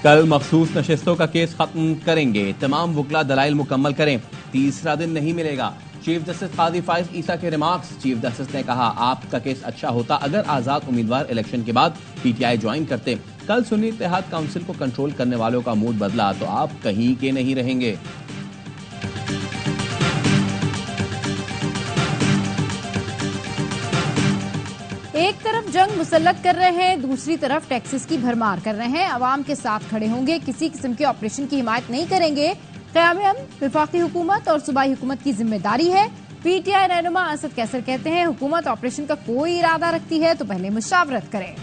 कल मखसूस नशिस्तों का केस खत्म करेंगे, तमाम वकला दलाइल मुकम्मल करें, तीसरा दिन नहीं मिलेगा। चीफ जस्टिस काजी फाइज ईसा के रिमार्क्स। चीफ जस्टिस ने कहा, आपका केस अच्छा होता अगर आजाद उम्मीदवार इलेक्शन के बाद पीटीआई ज्वाइन करते। कल सुन्नी इत्तेहाद काउंसिल को कंट्रोल करने वालों का मूड बदला तो आप कहीं के नहीं रहेंगे। एक तरफ जंग मुसल्लत कर रहे हैं, दूसरी तरफ टैक्सेस की भरमार कर रहे हैं। अवाम के साथ खड़े होंगे, किसी किस्म के ऑपरेशन की हिमायत नहीं करेंगे। क़याम वफाकी हुकूमत और सूबाई हुकूमत की जिम्मेदारी है। पीटीआई रहनुमा असद कैसर कहते हैं, हुकूमत ऑपरेशन का कोई इरादा रखती है तो पहले मुशावरत करे।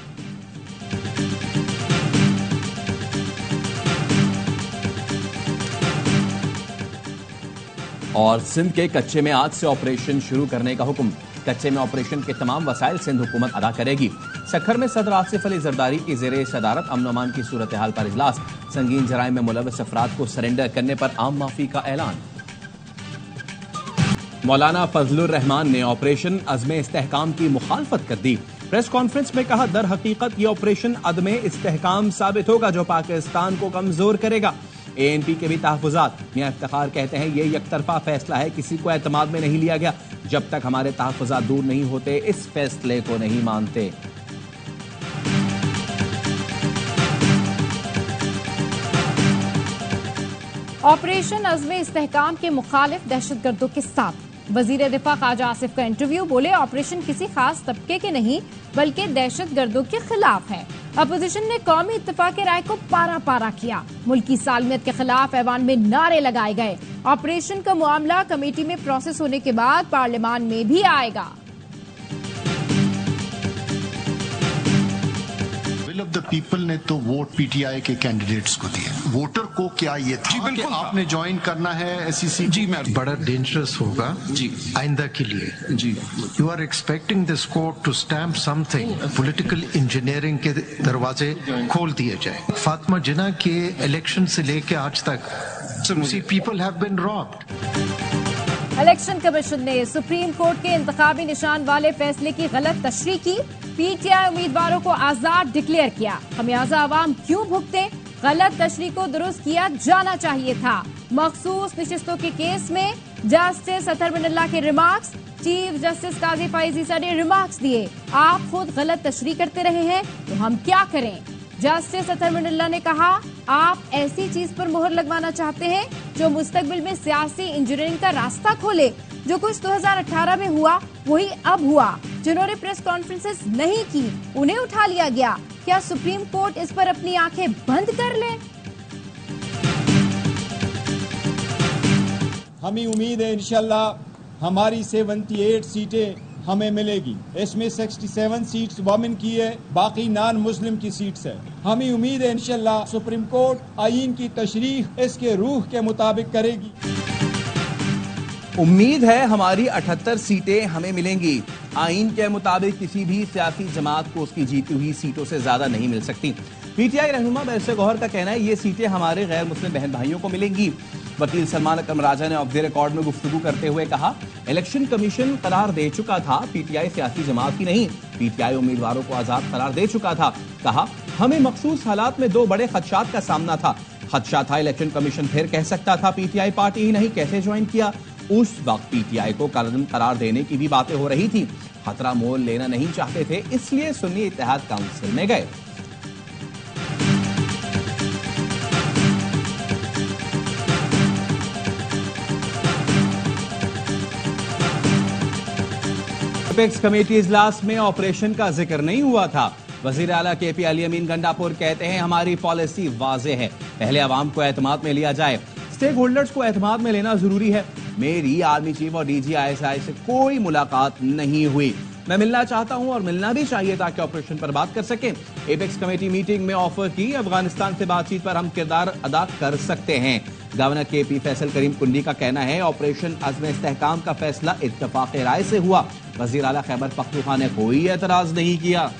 और सिंध के कच्चे में आज से ऑपरेशन शुरू करने का हुक्म। कच्चे में ऑपरेशन के तमाम वसाइल सिंध हुकूमत अदा करेगी। सखर में सदर आसिफ अली जरदारी की जेरे सदारत अमन अमान की सूरत हाल पर इजलास। संगीन जराइम में मुलव्वस अफराद को सरेंडर करने पर आम माफी का ऐलान। मौलाना फजलुर रहमान ने ऑपरेशन अज़्म इस्तेहकाम की मुखालफत कर दी। प्रेस कॉन्फ्रेंस में कहा, दर हकीकत ये ऑपरेशन अदम इस्तेहकाम साबित होगा जो पाकिस्तान को कमजोर करेगा। एएनपी के भी तहफ़्फ़ुज़ात। मियां इफ्तिखार कहते हैं, ये यकतरफा फैसला है, किसी को एतमाद में नहीं लिया गया। जब तक हमारे तहफ़्फ़ुज़ात दूर नहीं होते इस फैसले को नहीं मानते। ऑपरेशन अज़्म इस्तेहकाम के मुखालिफ दहशतगर्दों के साथ वजीर दिफा ख्वाजा आसिफ का इंटरव्यू। बोले, ऑपरेशन किसी खास तबके के नहीं बल्कि दहशतगर्दों के खिलाफ है। अपोजिशन ने कौमी इत्तेफाक राय को पारा पारा किया। मुल्की सालमियत के खिलाफ ऐवान में नारे लगाए गए। ऑपरेशन का मामला कमेटी में प्रोसेस होने के बाद पार्लियामान में भी आएगा। विल ऑफ द पीपल ने तो वोट पीटीआई के कैंडिडेट्स को दिए। वोटर को क्या ये था कि आपने ज्वाइन करना है एसईसी? जी मैम, बड़ा डेंजरस होगा जी आइंदा के लिए जी। You are expecting this court to stamp something, political engineering के दरवाजे खोल दिए जाए। फातिमा जिन्ना के इलेक्शन से लेके आज तक people have been robbed. Election commission ने सुप्रीम कोर्ट के इंतखाबी निशान वाले फैसले की गलत तशरीह की। पीटीआई उम्मीदवारों को आजाद डिक्लेयर किया। खमियाजा आवाम क्यों भुगते? गलत तशरीह को दुरुस्त किया जाना चाहिए था। मखसूस नशिस्तों के केस में जस्टिस अतहर मिनल्ला के रिमार्क्स। चीफ जस्टिस काजी फाइज ईसा ने रिमार्क्स दिए, आप खुद गलत तशरीह करते रहे हैं तो हम क्या करें। जस्टिस अतहर मिनल्ला ने कहा, आप ऐसी चीज पर मोहर लगवाना चाहते हैं जो मुस्तकबिल में सियासी इंजीनियरिंग का रास्ता खोले। जो कुछ 2018 में हुआ वही अब हुआ। जिन्होंने प्रेस कॉन्फ्रेंसेस नहीं की उन्हें उठा लिया गया। क्या सुप्रीम कोर्ट इस पर अपनी आंखें बंद कर ले? हमें उम्मीद है इंशाल्लाह हमारी 78 सीटें हमें मिलेगी। इसमें 67 सीट्स वोमेन की है, बाकी नॉन मुस्लिम की सीट्स है। हमें उम्मीद है इंशाल्लाह सुप्रीम कोर्ट आईन की तशरीह इसके रूह के मुताबिक करेगी। उम्मीद है हमारी 78 सीटें हमें मिलेंगी। आईन के मुताबिक किसी भी सियासी जमात को उसकी जीती हुई सीटों से ज्यादा नहीं मिल सकती। पीटीआई रहनुमा बैरिस्टर गौहर का कहना है, ये सीटें हमारे गैर मुस्लिम बहन भाइयों को मिलेंगी। वकील सलमान अकरम राजा ने ऑफ द रिकॉर्ड में गुफ्तगू करते हुए कहा, इलेक्शन कमीशन करार दे चुका था, पीटीआई सियासी जमात की नहीं। पीटीआई उम्मीदवारों को आजाद करार दे चुका था। कहा, हमें मखसूस हालात में दो बड़े खदशात का सामना था। खदशा था इलेक्शन कमीशन फिर कह सकता था पीटीआई पार्टी ही नहीं, कैसे ज्वाइन किया। उस वक्त पीटीआई को करार देने की भी बातें हो रही थी। खतरा मोल लेना नहीं चाहते थे, इसलिए सुन्नी इत्तेहाद काउंसिल में गए। एपेक्स कमेटी इजलास में ऑपरेशन का जिक्र नहीं हुआ था। वजीर आला केपी अली अमीन गंडापुर कहते हैं, हमारी पॉलिसी वाज़ेह है, पहले अवाम को एतमाद में लिया जाए। स्टेक होल्डर्स को एतमाद में लेना जरूरी है। मेरी आर्मी चीफ और डीजी ISI से कोई मुलाकात नहीं हुई। मैं मिलना चाहता हूं और मिलना भी चाहिए ताकि ऑपरेशन पर बात कर सकें। एपेक्स कमेटी मीटिंग में ऑफर की, अफगानिस्तान से बातचीत पर हम किरदार अदा कर सकते हैं। गवर्नर KP फैसल करीम कुंडी का कहना है, ऑपरेशन अज़्म इस्तेहकाम का फैसला इत्तफाक राय से हुआ। वजीर आला खैबर पख्तूनख्वा ने कोई एतराज नहीं किया।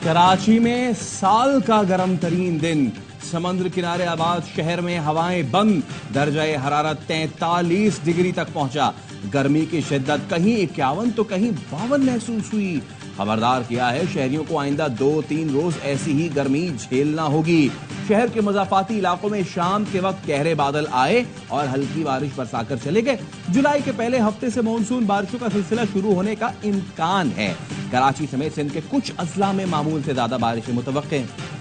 कराची में साल का गर्म तरीन दिन। समुद्र किनारे आबाद शहर में हवाएं बंद, दर्जा हरारत 43 डिग्री तक पहुंचा। गर्मी की शिद्दत कहीं 51 तो कहीं 52 महसूस हुई। खबरदार किया है शहरियों को आइंदा 2-3 रोज ऐसी ही गर्मी झेलना होगी। शहर के मज़ाफाती इलाकों में शाम के वक्त गहरे बादल आए और हल्की बारिश बरसाकर चले गए। जुलाई के पहले हफ्ते से मानसून बारिशों का सिलसिला शुरू होने का इम्कान है। कराची समेत सिंध के कुछ अजला में मामूल से ज्यादा बारिशें मुतवक्के हैं।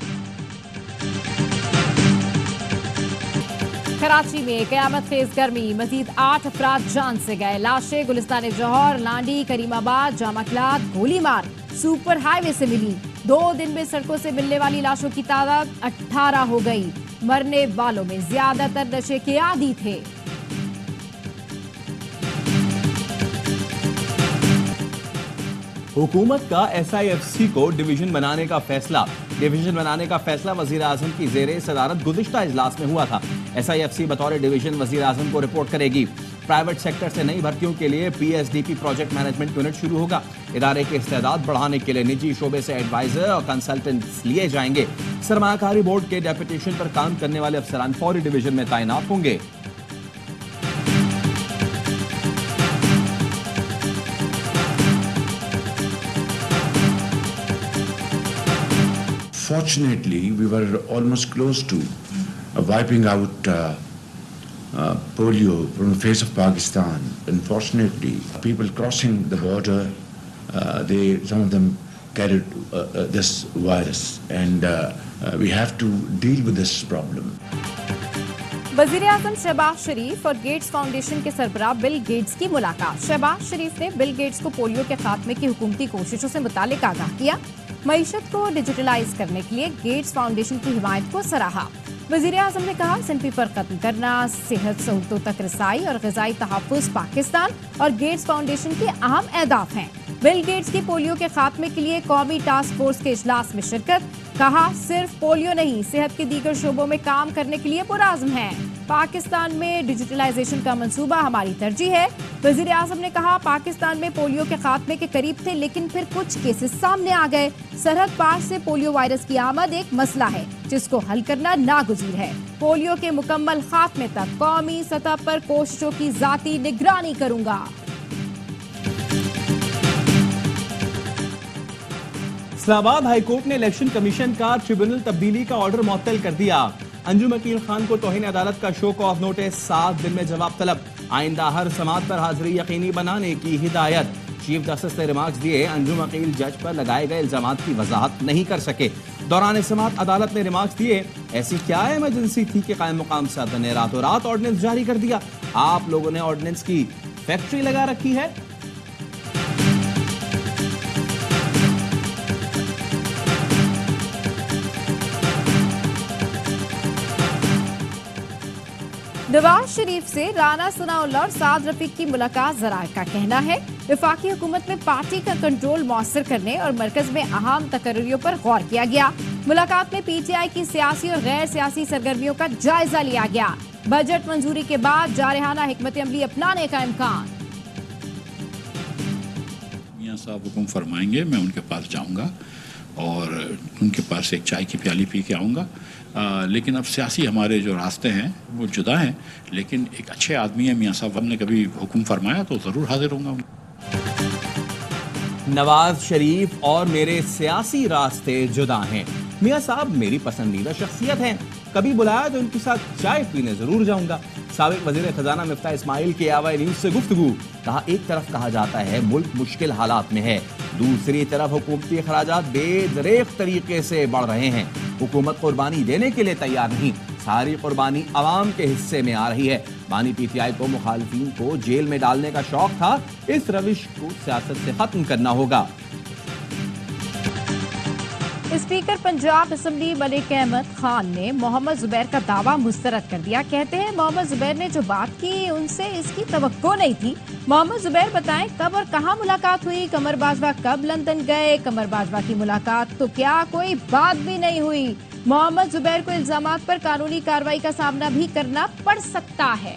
कराची में कयामत खेज गर्मी, मजीद 8 अफराद जान से गए। लाशें गुलिस्तान जौहर, लांडी, करीमाबाद, जामकलात, गोलीमार सुपर हाईवे से मिली। 2 दिन में सड़कों से मिलने वाली लाशों की तादाद 18 हो गई। मरने वालों में ज्यादातर नशे के आदी थे। हुकूमत का SIFC को डिवीजन बनाने का फैसला वजीर आजम की जेरे सदारत गुज़िश्ता इजलास में हुआ था। SIFC बतौर डिवीजन वजीर आजम को रिपोर्ट करेगी। प्राइवेट सेक्टर से नई भर्तियों के लिए PSDP प्रोजेक्ट मैनेजमेंट यूनिट शुरू होगा। इदारे के इस्तेदाद बढ़ाने के लिए निजी शोबे से एडवाइजर और कंसल्टेंट्स लिए जाएंगे। सरमायाकारी बोर्ड के डेपुटेशन पर काम करने वाले अफसरान फौरी डिवीजन में तैनात होंगे। Fortunately, we were almost close to wiping out polio from the face of Pakistan. Unfortunately, people crossing the border, some of them carried this virus, and we have to deal with this problem. वजीर आजम शहबाज शरीफ और gets foundation के सरबराह Bill Gates की मुलाकात। शहबाज शरीफ ने Bill Gates को polio के खात्मे की हुकूमती कोशिशों से मुतालिक आगाह किया। मईशत को डिजिटलाइज करने के लिए गेट्स फाउंडेशन की हिमायत को सराहा। वजीर आजम ने कहा, सिंपेपर खत्म करना, सेहत सहूलतों तक रसाई और ग़िज़ाई तहफ़्फ़ुज़ पाकिस्तान और गेट्स फाउंडेशन के अहम अहदाफ हैं। बिल गेट्स की पोलियो के खात्मे के लिए कौमी टास्क फोर्स के इजलास में शिरकत। कहा, सिर्फ पोलियो नहीं, सेहत के दीगर शोबों में काम करने के लिए पुरआज़्म है। पाकिस्तान में डिजिटलाइजेशन का मंसूबा हमारी तरजीह है। वज़ीर आज़म ने कहा, पाकिस्तान में पोलियो के खात्मे के करीब थे, लेकिन फिर कुछ केसेस सामने आ गए। सरहद पार से पोलियो वायरस की आमद एक मसला है जिसको हल करना नागुज़ीर है। पोलियो के मुकम्मल खात्मे तक कौमी सतह पर कोशिशों की जाती निगरानी करूंगा। इस्लामाबाद हाईकोर्ट ने इलेक्शन कमीशन का ट्रिब्यूनल तब्दीली का ऑर्डर मुअत्तल कर दिया। अंजुम अकील खान को तौहीन अदालत का शो ऑफ नोटिस, 7 दिन में जवाब तलब। आइंदा हर समात पर हाजिरी यकीनी बनाने की हिदायत। चीफ जस्टिस ने रिमार्क्स दिए, अंजुम अकील जज पर लगाए गए इल्जामात की वजाहत नहीं कर सके। दौरान समात अदालत ने रिमार्क्स दिए, ऐसी क्या इमरजेंसी थी कि कायम मुकाम सदर ने रातों रात ऑर्डिनेंस जारी कर दिया। आप लोगों ने ऑर्डिनेंस की फैक्ट्री लगा रखी है। नवाज शरीफ से राना सनाउल्लाह और साद रफीक की मुलाकात ज़राए का कहना है, वफाकी हुकूमत में पार्टी का कंट्रोल मौसर करने और मरकज में अहम तकर्रियों पर गौर किया गया। मुलाकात में PTI की सियासी और गैर सियासी सरगर्मियों का जायजा लिया गया। बजट मंजूरी के बाद जारहाना हिकमत अमली अपनाने का इम्कान। मियां साहब हुक्म फरमाएंगे, मैं उनके पास जाऊंगा और उनके पास एक चाय की प्याली पी के आऊँगा। लेकिन अब सियासी हमारे जो रास्ते हैं वो जुदा हैं, लेकिन एक अच्छे आदमी है मियां साहब, हमने कभी हुक्म फरमाया तो ज़रूर हाजिर होऊंगा। नवाज शरीफ और मेरे सियासी रास्ते जुदा हैं। मियां साहब मेरी पसंदीदा शख्सियत हैं, कभी बुलाया तो उनके साथ चाय पीने जरूर जाऊंगा। साबिक वजीर खजाना मिफ्ताह इस्माइल की आवाज़ न्यूज़ से गुफ्तगू। कहा, एक तरफ कहा जाता है मुल्क मुश्किल हालात में है, दूसरी तरफ हुकूमती अखराजात बेदरेक तरीके से बढ़ रहे हैं। हुकूमत कुर्बानी देने के लिए तैयार नहीं, सारी कुर्बानी आवाम के हिस्से में आ रही है। बानी PTI को मुखालिफिन को जेल में डालने का शौक था, इस रविश को सियासत से खत्म करना होगा। स्पीकर पंजाब असेंबली मलिक अहमद खान ने मोहम्मद जुबैर का दावा मुस्तरद कर दिया। कहते हैं, मोहम्मद जुबैर ने जो बात की उनसे इसकी तवक्को नहीं थी। मोहम्मद जुबैर बताएं कब और कहां मुलाकात हुई, कमर बाजवा कब लंदन गए, कमर बाजवा की मुलाकात तो क्या कोई बात भी नहीं हुई। मोहम्मद जुबैर को इल्जामात पर कानूनी कार्रवाई का सामना भी करना पड़ सकता है।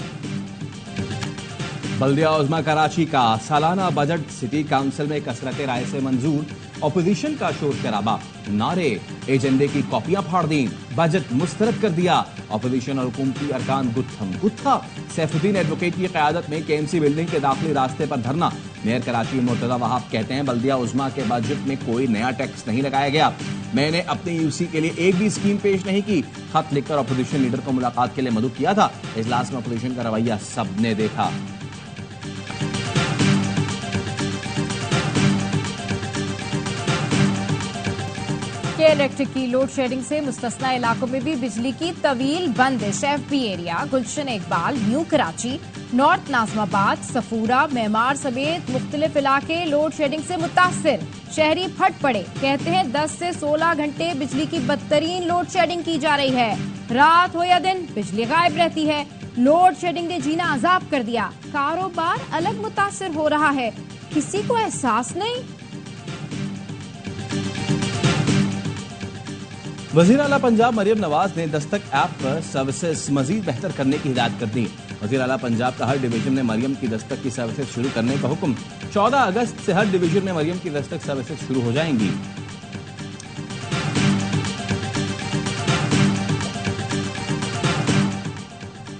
बल्दिया उज़्मा कराची का सालाना बजट सिटी काउंसिल में कसरत राय से मंजूर ऑपोजिशन का शोर शराबा, नारे, एजेंडे की कॉपियां फाड़ दी, बजट मुस्तरद कर दिया, ऑपोजिशन और हुकूमती अरकान गुत्थम गुत्था। सैफुद्दीन एडवोकेट की क़यादत में केएमसी बिल्डिंग के दाखिली रास्ते पर धरना। मेयर कराची मुर्तजा वहाब कहते हैं बल्दिया उज़्मा के बजट में कोई नया टैक्स नहीं लगाया गया। मैंने अपने यूसी के लिए एक भी स्कीम पेश नहीं की। खत लिखकर ऑपोजिशन लीडर को मुलाकात के लिए मदऊ किया था। इजलास में ऑपोजिशन का रवैया सबने देखा। के इलेक्ट्रिक की लोड शेडिंग से मुस्तस्ना इलाकों में भी बिजली की तवील बंदिश। एफबी एरिया, गुलशन इकबाल, न्यू कराची, नॉर्थ नाज़िमाबाद, सफूरा, मेमार समेत मुख्तलिफ इलाके लोड शेडिंग से मुतासिर। शहरी फट पड़े, कहते हैं 10 से 16 घंटे बिजली की बदतरीन लोड शेडिंग की जा रही है। रात हो या दिन बिजली गायब रहती है। लोड शेडिंग ने जीना अजाब कर दिया। कारोबार अलग मुतासिर हो रहा है, किसी को एहसास नहीं। वज़ीर आला पंजाब मरियम नवाज ने दस्तक ऐप पर सर्विसेज मजीद बेहतर करने की हिदायत कर दी। वज़ीर आला पंजाब का हर डिवीजन में मरियम की दस्तक की सर्विसेज शुरू करने का हुक्म। 14 अगस्त से हर डिवीजन में मरियम की दस्तक सर्विसेज शुरू हो जाएंगी।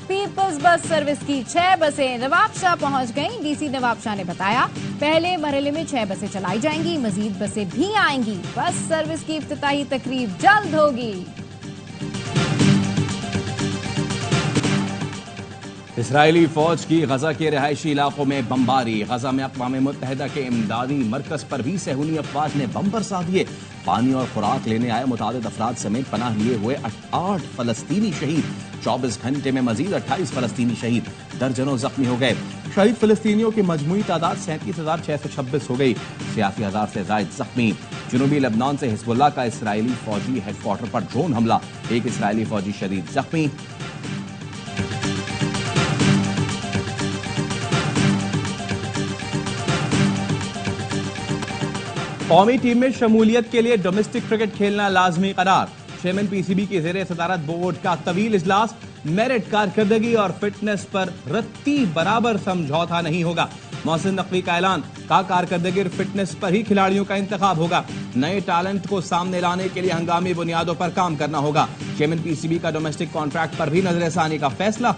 पीपल्स बस सर्विस की 6 बसें नवाबशाह पहुंच गईं। डीसी नवाबशाह ने बताया पहले मरहले में 6 बसें चलाई जाएंगी, मजीद बसें भी आएंगी। बस सर्विस की इफ्तिताही तकरीब जल्द होगी। इसराइली फौज की गजा के रिहायशी इलाकों में बमबारी। गजा में अक़वाम मुत्तहिदा के इमदादी मरकज पर भी सहूनी अफवाज ने बम बरसा दिए। पानी और खुराक लेने आए मुतादिद अफराद समेत पनाह लिए हुए 8 फलस्तीनी शहीद। 24 घंटे में मजीद 28 फलस्तीनी शहीद, दर्जनों जख्मी हो गए। शहीद फलस्तीनियों की मजमूई तादाद 37,626 हो गई। 86,000 से ज्यादा जख्मी। जनूबी लेबनान से हिजबुल्लाह का इसराइली फौजी हेडक्वार्टर पर ड्रोन हमला, एक इसराइली फौजी शदीद जख्मी। कौमी टीम में शमूलियत के लिए डोमेस्टिक क्रिकेट खेलना लाजमी करार। चेयरमैन पीसीबी की ज़ेरे सदारत बोर्ड का तवील इजलास। मेरिट, कारकर्दगी और फिटनेस पर रत्ती बराबर समझौता नहीं होगा। मोहसिन नकवी का ऐलान, का कारकर्दगी और फिटनेस पर ही खिलाड़ियों का इंतखाब होगा। नए टैलेंट को सामने लाने के लिए हंगामी बुनियादों पर काम करना होगा। चेयरमैन पीसीबी का डोमेस्टिक कॉन्ट्रैक्ट पर भी नजरसानी का फैसला।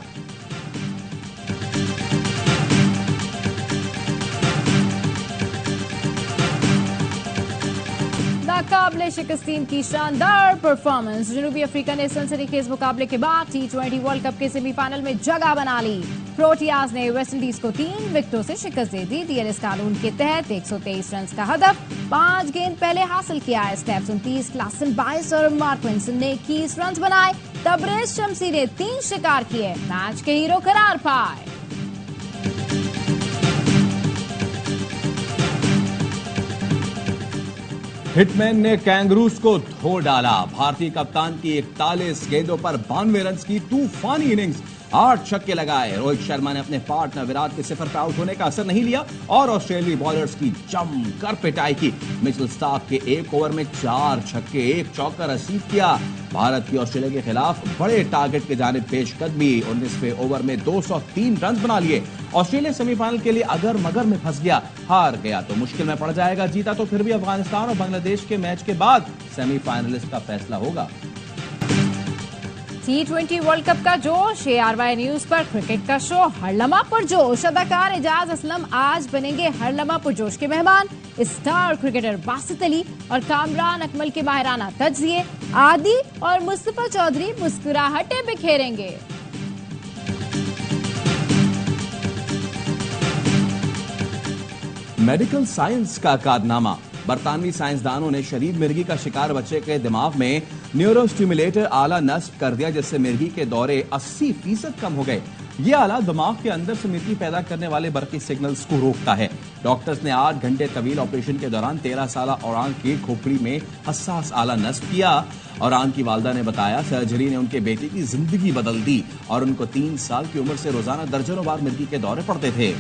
नाकाबिले शिकस्त टीम की शानदार परफॉर्मेंस। जनूबी अफ्रीका ने सनसनीखेज मुकाबले के बाद T20 वर्ल्ड कप के सेमीफाइनल में जगह बना ली। प्रोटियाज ने वेस्टइंडीज को 3 विकेटों से शिकस्त दे दी। DLS कानून के तहत 123 रन का हदफ 5 गेंद पहले हासिल किया। स्टेप्स 29, क्लासन 22 और मार्क विंसन ने 21 रन बनाए। तबरेज शमसी ने 3 शिकार किए, मैच के हीरो करार पाए। हिटमैन ने कैंगरूज को धो डाला। भारतीय कप्तान की 41 गेंदों पर 92 रन की तूफानी इनिंग्स, 8 छक्के लगाए। रोहित शर्मा ने अपने पार्टनर विराट के सिफर पर आउट होने का असर नहीं लिया और ऑस्ट्रेलियाई बॉलर्स की जमकर पिटाई की। मिचेल स्टार्क के 1 ओवर में 4 छक्के, 1 चौका रसीद किया। भारत की ऑस्ट्रेलिया के खिलाफ बड़े टारगेट की जानिब पेशकदमी। 19वें ओवर में 203 रन बना लिए। ऑस्ट्रेलिया सेमीफाइनल के लिए अगर मगर में फंस गया, हार गया तो मुश्किल में पड़ जाएगा। जीता तो फिर भी अफगानिस्तान और बांग्लादेश के मैच के बाद सेमीफाइनलिस्ट का फैसला होगा। T20 वर्ल्ड कप का जोश। ARY न्यूज पर क्रिकेट का शो हर लम्हा पुरजोश। अदाकार एजाज असलम आज बनेंगे हर लम्हा पुरजोश के मेहमान। स्टार क्रिकेटर बासित अली और कामरान अकमल के माहिराना तज्जिए। आदि और मुस्तफा चौधरी मुस्कुराहटें बिखेरेंगे। मेडिकल साइंस का कारनामा। बरतानवी साइंसदानों ने शरीद मिर्गी का शिकार बच्चे के दिमाग में न्यूरोस्टिमुलेटर आला नस्ब कर दिया, जिससे मिर्गी के दौरे 80% कम हो गए। ये आला दिमाग के अंदर से मिर्गी पैदा करने वाले बरकी सिग्नल्स को रोकता है। डॉक्टर्स ने 8 घंटे तवील ऑपरेशन के दौरान 13 साल औरान की खोपड़ी में हसास आला नस्ब किया। औरान की वालदा ने बताया सर्जरी ने उनके बेटे की जिंदगी बदल दी और उनको 3 साल की उम्र से रोजाना दर्जनों बार मिर्गी के दौरे पड़ते थे।